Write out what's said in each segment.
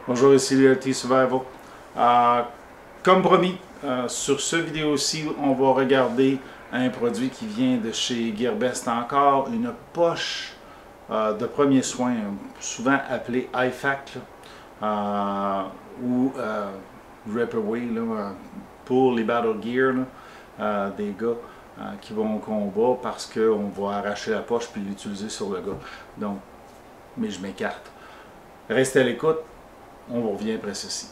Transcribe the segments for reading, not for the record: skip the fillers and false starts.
Bonjour, ici LT Survival. Comme promis, sur cette vidéo-ci, on va regarder un produit qui vient de chez Gearbest encore, une poche de premiers soins, souvent appelée IFAK ou Ripaway pour les Battle Gear des gars qui vont au combat parce qu'on va arracher la poche puis l'utiliser sur le gars. Donc, mais je m'écarte. Restez à l'écoute. On revient après ceci.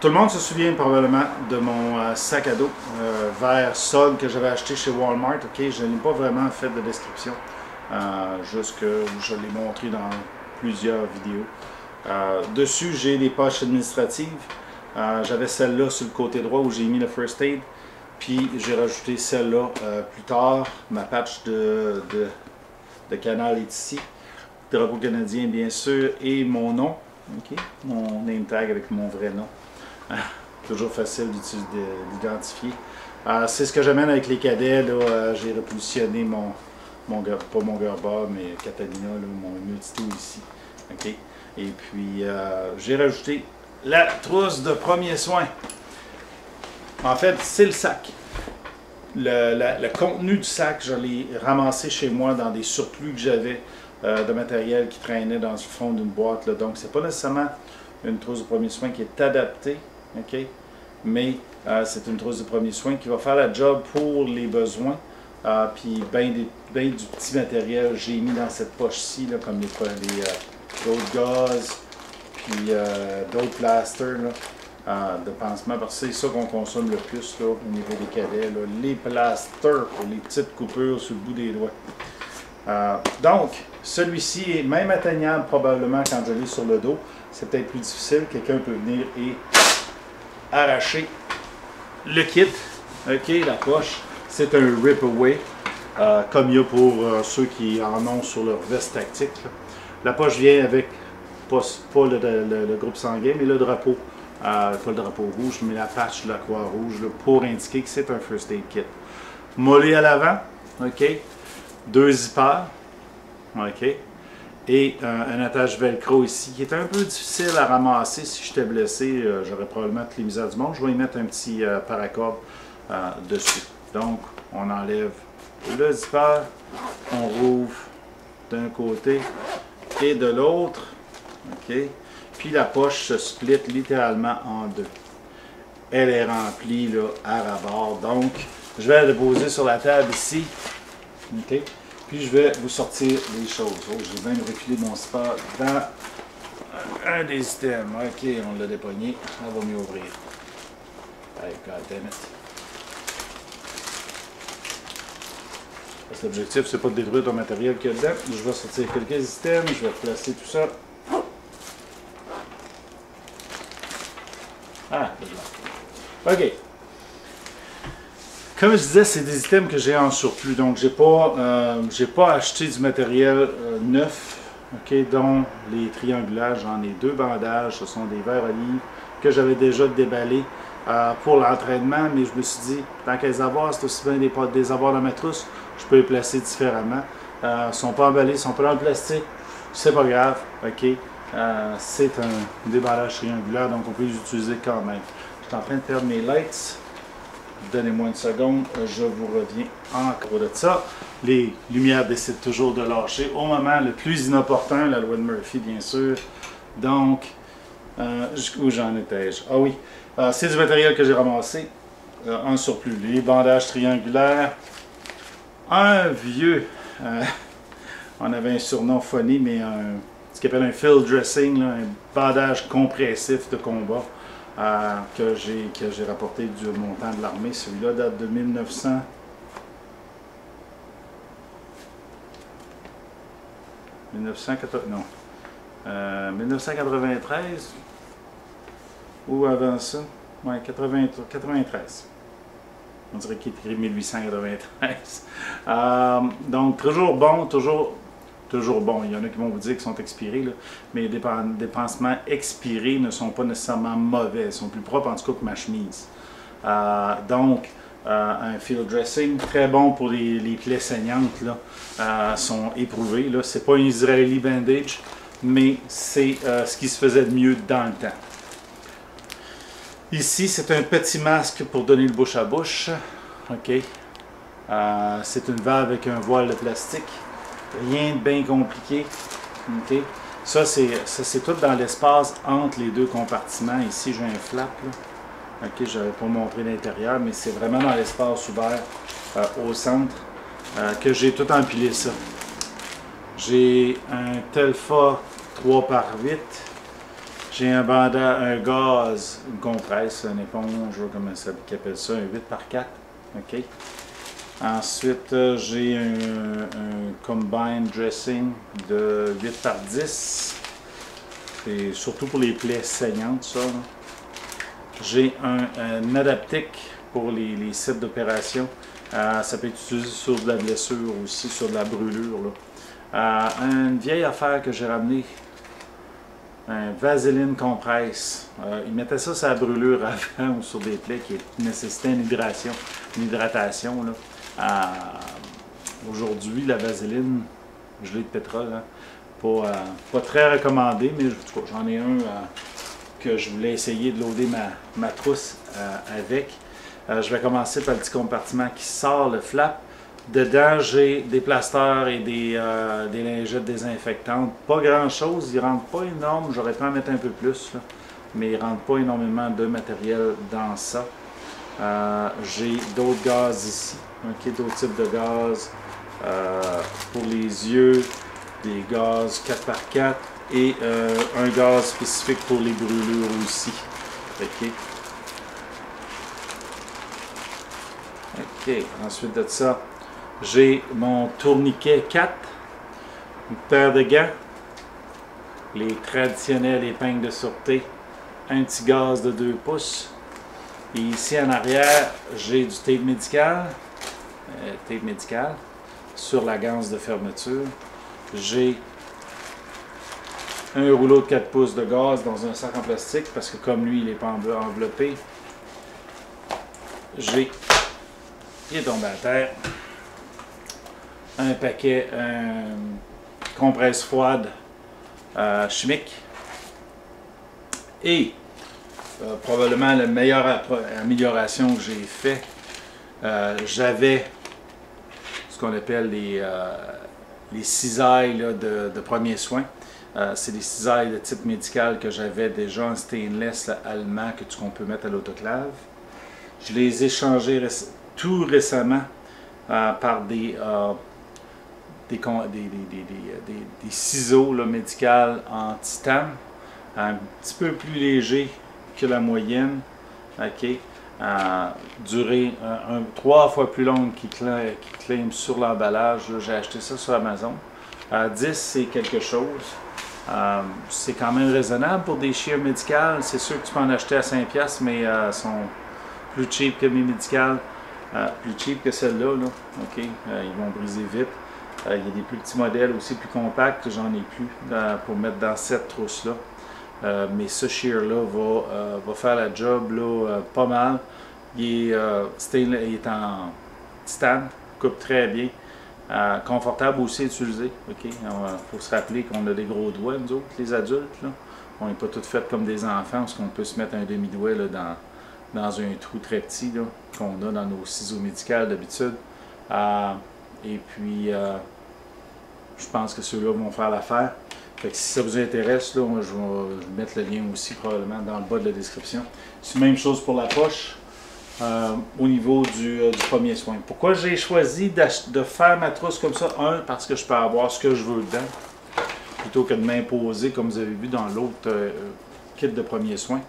Tout le monde se souvient probablement de mon sac à dos vert solde que j'avais acheté chez Walmart. Okay? Je n'ai pas vraiment fait de description, juste que je l'ai montré dans plusieurs vidéos. Dessus, j'ai des poches administratives. J'avais celle-là sur le côté droit où j'ai mis le First Aid. Puis j'ai rajouté celle-là plus tard. Ma patch de canal est ici. Drapeau canadien, bien sûr, et mon nom. Okay. Mon name tag avec mon vrai nom. Toujours facile d'identifier. C'est ce que j'amène avec les cadets. J'ai repositionné pas mon Gerber, mais Catalina, là, mon multitool ici. Okay. Et puis, j'ai rajouté la trousse de premiers soins. En fait, c'est le sac. Le contenu du sac, je l'ai ramassé chez moi dans des surplus que j'avais de matériel qui traînait dans le fond d'une boîte. Là. Donc, c'est pas nécessairement une trousse de premiers soins qui est adaptée, okay? Mais c'est une trousse de premiers soins qui va faire la job pour les besoins. Puis, ben du petit matériel, j'ai mis dans cette poche-ci, comme d'autres gaz, puis d'autres plasters de pansement, parce que c'est ça qu'on consomme le plus là, au niveau des cadets, là, les plasters pour les petites coupures sur le bout des doigts. Donc, celui-ci est même atteignable probablement quand je l'ai sur le dos. C'est peut-être plus difficile, quelqu'un peut venir et arracher le kit. Ok, la poche, c'est un Ripaway, comme il y a pour ceux qui en ont sur leur veste tactique. Là. La poche vient avec, pas le groupe sanguin, mais le drapeau, pas le drapeau rouge, mais la patch de la Croix-Rouge, pour indiquer que c'est un First Aid Kit. Mollet à l'avant, ok, 2 zippers, ok, et un attache velcro ici, qui est un peu difficile à ramasser. Si j'étais blessé, j'aurais probablement toutes les misères du monde. Je vais y mettre un petit paracorde dessus. Donc, on enlève le zipper, on rouvre d'un côté et de l'autre, ok. Puis la poche se split littéralement en deux. Elle est remplie là, à ras-bord. Donc, je vais la déposer sur la table ici, ok. Puis je vais vous sortir les choses. Oh, j'ai même reculé mon sport dans un des systèmes. Ok, on l'a dépogné. On va mieux ouvrir. Hey, God damn it. Parce que l'objectif, c'est pas de détruire ton matériel qu'il y a dedans. Je vais sortir quelques systèmes. Je vais replacer tout ça. Ah, là. Ok. Comme je disais, c'est des items que j'ai en surplus, donc j'ai pas acheté du matériel neuf, okay, dont les triangulaires. J'en ai 2 bandages, ce sont des verres olives que j'avais déjà déballés pour l'entraînement, mais je me suis dit, tant qu'à les avoir, c'est aussi bien des avoir dans ma trousse, je peux les placer différemment. Ils ne sont pas emballés, ils sont pas dans le plastique, c'est pas grave, ok. C'est un déballage triangulaire, donc on peut les utiliser quand même. Je suis en train de faire mes lights. Donnez-moi une seconde, je vous reviens encore de ça. Les lumières décident toujours de lâcher au moment le plus inopportun, la loi de Murphy bien sûr. Donc, où j'en étais-je? Ah oui, c'est du matériel que j'ai ramassé en surplus. Les bandages triangulaires, un vieux, on avait un surnom funny, mais ce qu'on appelle un field dressing, là, un bandage compressif de combat. Que j'ai rapporté du montant de l'armée. Celui-là date de 1900. 1993 ou avant ça. Oui, 93. On dirait qu'il est écrit 1893. Donc, toujours bon, toujours toujours bon. Il y en a qui vont vous dire qu'ils sont expirés, là, mais les pansements expirés ne sont pas nécessairement mauvais. Ils sont plus propres, en tout cas, que ma chemise. Un field dressing, très bon pour les plaies saignantes, là, sont éprouvés. Ce n'est pas un Israeli bandage, mais c'est ce qui se faisait de mieux dans le temps. Ici, c'est un petit masque pour donner le bouche à bouche. OK. C'est une valve avec un voile de plastique. Rien de bien compliqué. OK. Ça, c'est tout dans l'espace entre les deux compartiments. Ici, j'ai un flap. Là. OK, je n'avais pas montré l'intérieur, mais c'est vraiment dans l'espace ouvert au centre que j'ai tout empilé ça. J'ai un Telfa 3x8. J'ai un gaz, une compresse, une éponge, comment ça appelle ça, un 8x4. OK. Ensuite, j'ai un combine dressing de 8x10. C'est surtout pour les plaies saignantes, ça. J'ai un adaptique pour les sites d'opération. Ça peut être utilisé sur de la blessure aussi, sur de la brûlure. Là. Une vieille affaire que j'ai ramenée. Un Vaseline compresse. Ils mettaient ça sur la brûlure avant ou sur des plaies qui nécessitaient une hydratation. Aujourd'hui, la Vaseline, gelée de pétrole, hein, pas très recommandée, mais j'en ai un que je voulais essayer de loader ma trousse avec. Je vais commencer par le petit compartiment qui sort le flap. Dedans, j'ai des plasteurs et des lingettes désinfectantes. Pas grand-chose, ils ne rentrent pas énorme. J'aurais pu en mettre un peu plus, là, mais ils ne rentrent pas énormément de matériel dans ça. J'ai d'autres gaz ici, okay, d'autres types de gaz pour les yeux, des gaz 4x4 et un gaz spécifique pour les brûlures aussi. Okay. OK, ensuite de ça, j'ai mon tourniquet 4, une paire de gants, les traditionnelles épingles de sûreté, un petit gaz de 2 pouces. Et ici en arrière, j'ai du tape médical sur la ganse de fermeture. J'ai un rouleau de 4 pouces de gaz dans un sac en plastique parce que comme lui, il n'est pas enveloppé. Il est tombé à terre. Un paquet compresse froide chimique. Et probablement la meilleure amélioration que j'ai fait, j'avais ce qu'on appelle les cisailles là, de premiers soins. C'est des cisailles de type médical que j'avais déjà en stainless là, allemand qu'on peut mettre à l'autoclave. Je les ai changés tout récemment par des ciseaux là, médicaux en titane, un petit peu plus léger que la moyenne, okay. Durée 3 fois plus longue qui claim sur l'emballage. J'ai acheté ça sur Amazon. 10 c'est quelque chose. C'est quand même raisonnable pour des shears médicales. C'est sûr que tu peux en acheter à 5$, mais sont plus cheap que mes médicales. Plus cheap que celle-là. Là. Okay. Ils vont briser vite. Il y a des plus petits modèles aussi, plus compacts, j'en ai plus pour mettre dans cette trousse-là. Mais ce shear-là va faire la job là, pas mal. Il est en titane, coupe très bien. Confortable aussi à utiliser. Okay? Faut se rappeler qu'on a des gros doigts, nous autres, les adultes. Là. On n'est pas tous faits comme des enfants, parce qu'on peut se mettre un demi-doigt dans un trou très petit qu'on a dans nos ciseaux médicaux d'habitude. Et puis, je pense que ceux-là vont faire l'affaire. Fait que si ça vous intéresse, là, je vais mettre le lien aussi probablement dans le bas de la description. C'est la même chose pour la poche au niveau du premier soin. Pourquoi j'ai choisi de faire ma trousse comme ça? Parce que je peux avoir ce que je veux dedans, plutôt que de m'imposer, comme vous avez vu dans l'autre kit de premier soin,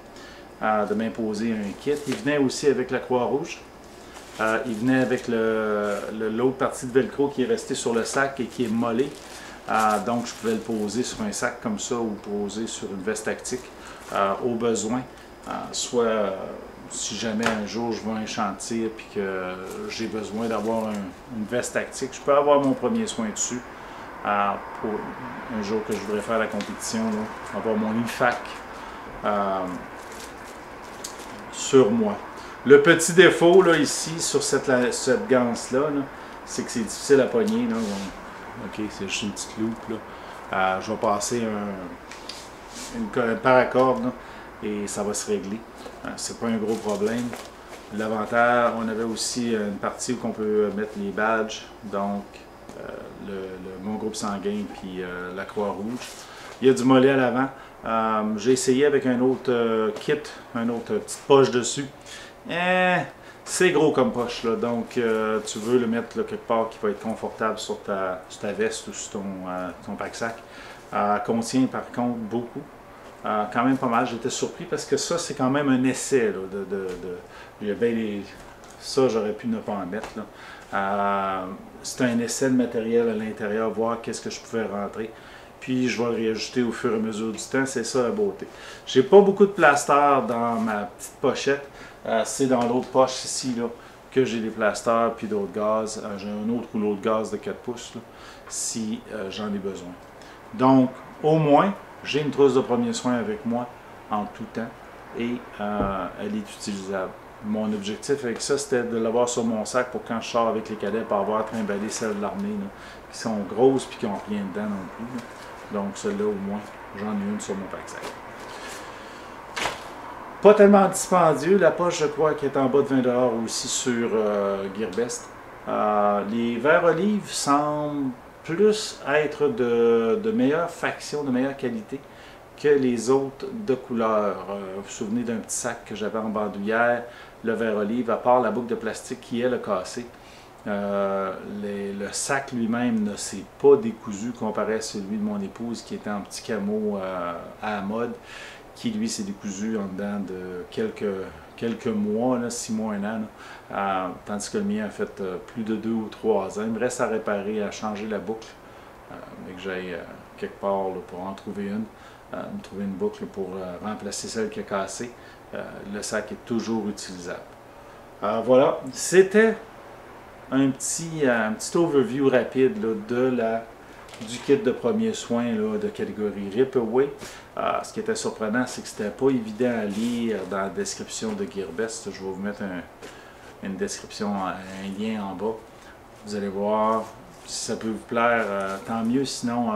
de m'imposer un kit. Il venait aussi avec la Croix-Rouge. Il venait avec l'autre partie de velcro qui est restée sur le sac et qui est mollée. Donc je pouvais le poser sur un sac comme ça ou poser sur une veste tactique au besoin. Soit si jamais un jour je vais à un chantier et que j'ai besoin d'avoir une veste tactique, je peux avoir mon premier soin dessus. pour un jour que je voudrais faire la compétition, là, avoir mon IFAC sur moi. Le petit défaut là, ici sur cette ganse-là, c'est que c'est difficile à pogner. Là. Ok, c'est juste une petite loupe. Là. Je vais passer une paracorde là, et ça va se régler. C'est pas un gros problème. L'avantage, on avait aussi une partie où on peut mettre les badges, donc mon groupe sanguin puis la Croix-Rouge. Il y a du mollet à l'avant. J'ai essayé avec un autre kit, une autre petite poche dessus. C'est gros comme poche, là, donc tu veux le mettre là, quelque part qui va être confortable sur ta veste ou sur ton pack-sac. Contient par contre beaucoup. Quand même pas mal, j'étais surpris parce que ça c'est quand même un essai là, ça j'aurais pu ne pas en mettre là. C'est un essai de matériel à l'intérieur, voir qu'est-ce que je pouvais rentrer, puis je vais le réajuster au fur et à mesure du temps, c'est ça la beauté. J'ai pas beaucoup de plasters dans ma petite pochette, c'est dans l'autre poche ici là, que j'ai des plasters puis d'autres gaz. J'ai un autre rouleau de gaz de 4 pouces là, si j'en ai besoin. Donc au moins j'ai une trousse de premiers soins avec moi en tout temps et elle est utilisable. Mon objectif avec ça, c'était de l'avoir sur mon sac pour quand je sors avec les cadets, pour avoir trimballé celles de l'armée, qui sont grosses et qui n'ont rien dedans non plus. Là. Donc celle-là, au moins, j'en ai une sur mon pack-sac. Pas tellement dispendieux. La poche, je crois, qui est en bas de 20 $ aussi sur Gearbest. Les verres olives semblent plus être de meilleure faction, de meilleure qualité que les autres de couleur. Vous vous souvenez d'un petit sac que j'avais en bandoulière, le verre olive, à part la boucle de plastique qui est cassée. Le sac lui-même ne s'est pas décousu comparé à celui de mon épouse qui était en petit camo à la mode, qui lui s'est décousu en dedans de quelques mois, là, 6 mois, 1 an, tandis que le mien a fait plus de 2 ou 3 ans. Il me reste à réparer, à changer la boucle, mais que j'aille quelque part là, pour en trouver une, me trouver une boucle pour remplacer celle qui a cassé. Le sac est toujours utilisable. Voilà, c'était un petit overview rapide là, du kit de premiers soins là, de catégorie Ripaway. Ce qui était surprenant, c'est que c'était pas évident à lire dans la description de Gearbest. Je vais vous mettre une description, un lien en bas. Vous allez voir, si ça peut vous plaire, tant mieux. Sinon,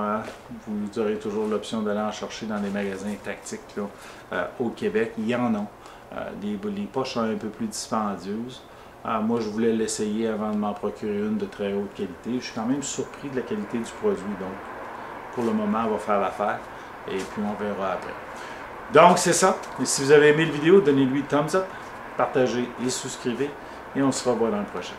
vous aurez toujours l'option d'aller en chercher dans des magasins tactiques là, au Québec. Il y en a. Les poches sont un peu plus dispendieuses. Moi, je voulais l'essayer avant de m'en procurer une de très haute qualité. Je suis quand même surpris de la qualité du produit. Donc, pour le moment, on va faire l'affaire. Et puis, on verra après. Donc, c'est ça. Et si vous avez aimé la vidéo, donnez-lui thumbs up, partagez et souscrivez. Et on se revoit dans le prochain.